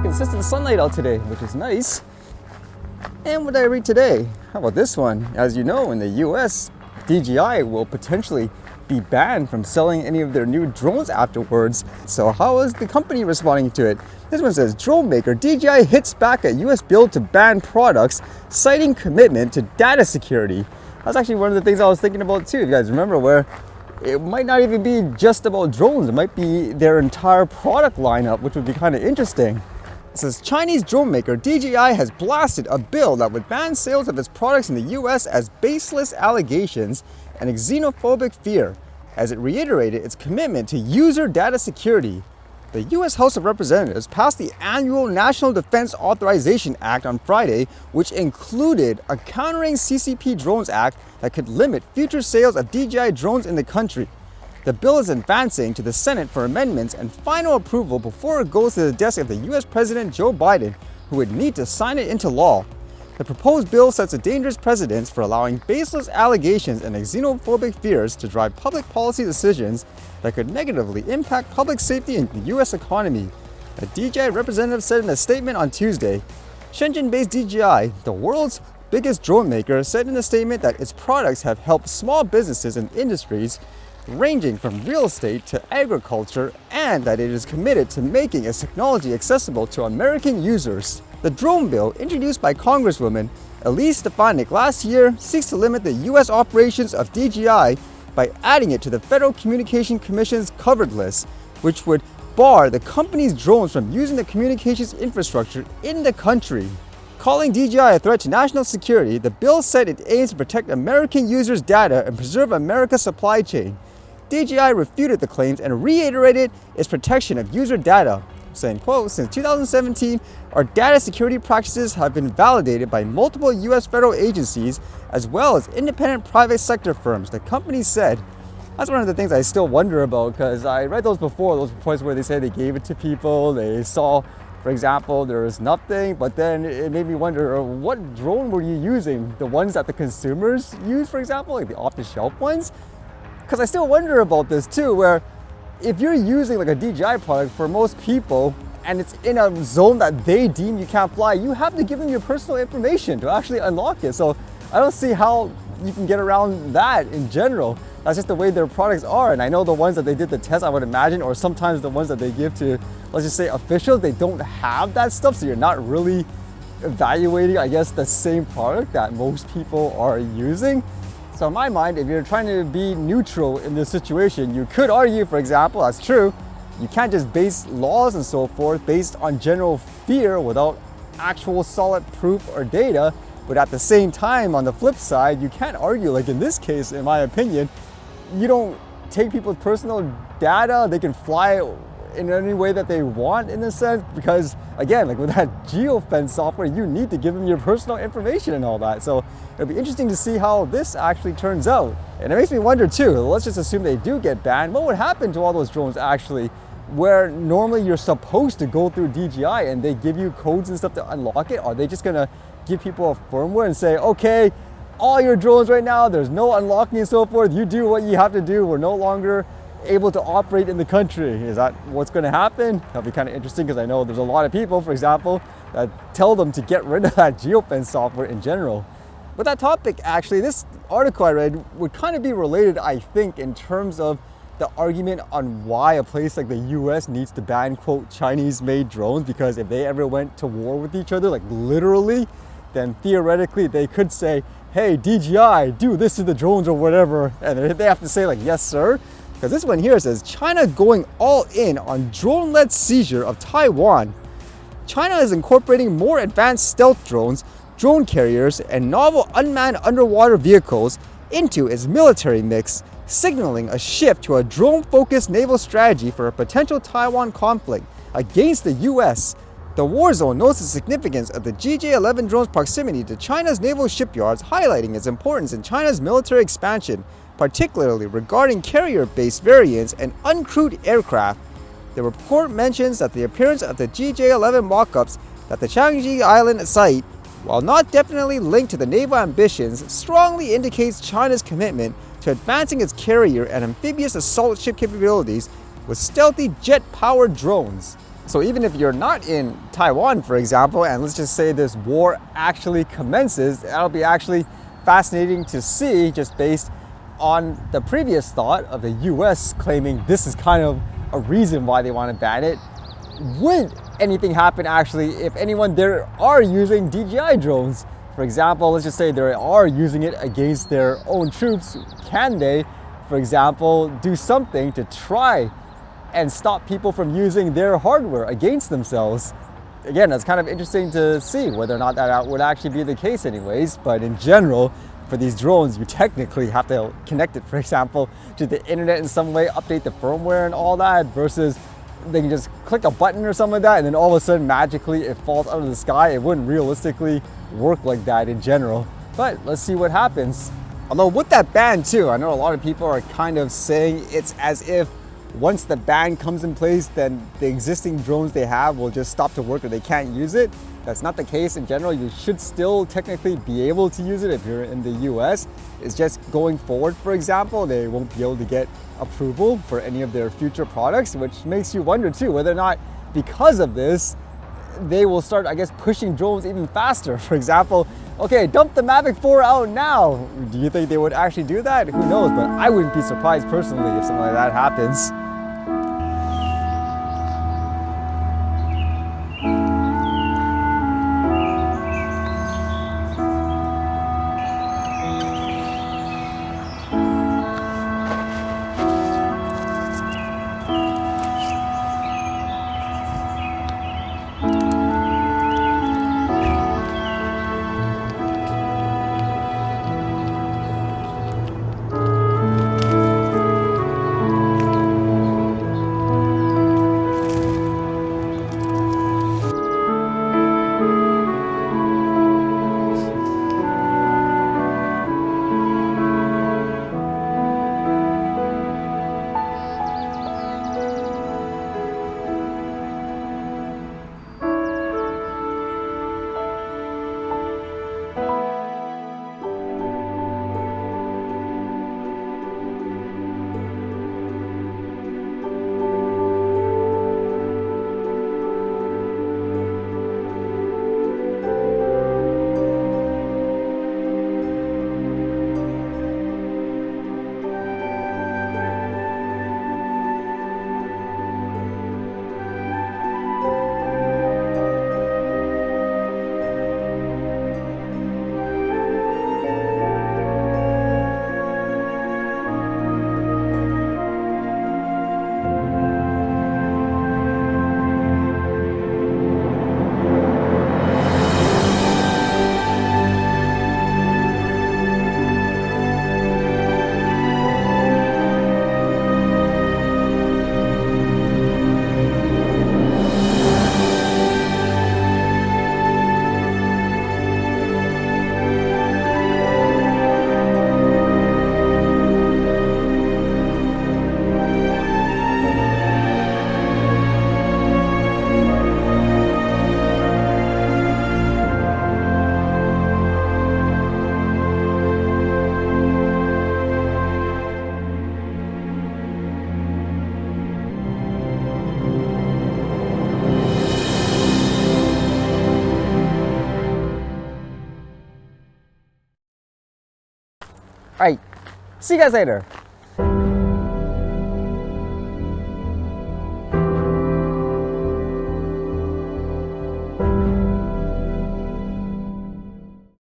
consistent sunlight out today, which is nice. And what did I read today? How about this one? As you know, in the US, DJI will potentially be banned from selling any of their new drones afterwards. So how is the company responding to it? This one says, drone maker DJI hits back at US bill to ban products, citing commitment to data security. That's actually one of the things I was thinking about too. If you guys remember, where it might not even be just about drones. It might be their entire product lineup, which would be kind of interesting. It says, Chinese drone maker DJI has blasted a bill that would ban sales of its products in the US as baseless allegations and a xenophobic fear, as it reiterated its commitment to user data security. The US House of Representatives passed the annual National Defense Authorization Act on Friday, which included a Countering CCP Drones Act that could limit future sales of DJI drones in the country. The bill is advancing to the Senate for amendments and final approval before it goes to the desk of the US President Joe Biden, who would need to sign it into law. The proposed bill sets a dangerous precedent for allowing baseless allegations and xenophobic fears to drive public policy decisions that could negatively impact public safety in the US economy, a DJI representative said in a statement on Tuesday. Shenzhen-based DJI, the world's biggest drone maker, said in a statement that its products have helped small businesses and industries ranging from real estate to agriculture, and that it is committed to making its technology accessible to American users. The drone bill, introduced by Congresswoman Elise Stefanik last year, seeks to limit the U.S. operations of DJI by adding it to the Federal Communications Commission's covered list, which would bar the company's drones from using the communications infrastructure in the country. Calling DJI a threat to national security, the bill said it aims to protect American users' data and preserve America's supply chain. DJI refuted the claims and reiterated its protection of user data, saying, quote, since 2017, our data security practices have been validated by multiple US federal agencies as well as independent private sector firms, the company said. That's one of the things I still wonder about, because I read those before, those reports where they say they gave it to people, they saw, for example, there was nothing, but then it made me wonder, what drone were you using? The ones that the consumers use, for example, like the off-the-shelf ones? Because I still wonder about this too, where if you're using like a DJI product, for most people, and it's in a zone that they deem you can't fly, you have to give them your personal information to actually unlock it. So I don't see how you can get around that in general. That's just the way their products are. And I know the ones that they did the test, I would imagine, or sometimes the ones that they give to, let's just say, officials, they don't have that stuff. So you're not really evaluating, I guess, the same product that most people are using. So in my mind, if you're trying to be neutral in this situation, you could argue, for example, that's true, you can't just base laws and so forth based on general fear without actual solid proof or data. But at the same time, on the flip side, you can't argue, like in this case, in my opinion, you don't take people's personal data, they can fly in any way that they want in a sense, because again, like with that geofence software, you need to give them your personal information and all that. So it'll be interesting to see how this actually turns out. And it makes me wonder too, let's just assume they do get banned, what would happen to all those drones actually, where normally you're supposed to go through DJI and they give you codes and stuff to unlock it? Are they just gonna give people a firmware and say, okay, all your drones right now, there's no unlocking and so forth, you do what you have to do, we're no longer able to operate in the country? Is that what's going to happen? That'll be kind of interesting, because I know there's a lot of people, for example, that tell them to get rid of that geofence software in general. But that topic, actually, this article I read would kind of be related, I think, in terms of the argument on why a place like the US needs to ban, quote, Chinese-made drones, because if they ever went to war with each other, like literally, then theoretically they could say, hey, DJI, do this to the drones or whatever, and they have to say like, yes, sir. Because this one here says, China going all in on drone-led seizure of Taiwan. China is incorporating more advanced stealth drones, drone carriers, and novel unmanned underwater vehicles into its military mix, signaling a shift to a drone-focused naval strategy for a potential Taiwan conflict against the US. The war zone notes the significance of the GJ-11 drone's proximity to China's naval shipyards, highlighting its importance in China's military expansion, particularly regarding carrier-based variants and uncrewed aircraft. The report mentions that the appearance of the GJ-11 mock-ups at the Changji Island site, while not definitely linked to the naval ambitions, strongly indicates China's commitment to advancing its carrier and amphibious assault ship capabilities with stealthy jet-powered drones. So even if you're not in Taiwan, for example, and let's just say this war actually commences, that'll be actually fascinating to see, just based on the previous thought of the US claiming this is kind of a reason why they want to ban it. Would anything happen actually if anyone there are using DJI drones? For example, let's just say they are using it against their own troops. Can they, for example, do something to try and stop people from using their hardware against themselves? Again, that's kind of interesting to see whether or not that would actually be the case anyways. But in general, for these drones, you technically have to connect it, for example, to the internet in some way, update the firmware and all that, versus they can just click a button or something like that and then all of a sudden magically it falls out of the sky. It wouldn't realistically work like that in general. But let's see what happens. Although with that ban too, I know a lot of people are kind of saying it's as if once the ban comes in place, then the existing drones they have will just stop to work or they can't use it. That's not the case in general. You should still technically be able to use it if you're in the US. It's just going forward, for example, they won't be able to get approval for any of their future products, which makes you wonder too whether or not because of this, they will start, I guess, pushing drones even faster. For example, okay, dump the Mavic 4 out now. Do you think they would actually do that? Who knows, but I wouldn't be surprised personally if something like that happens. All right, see you guys later.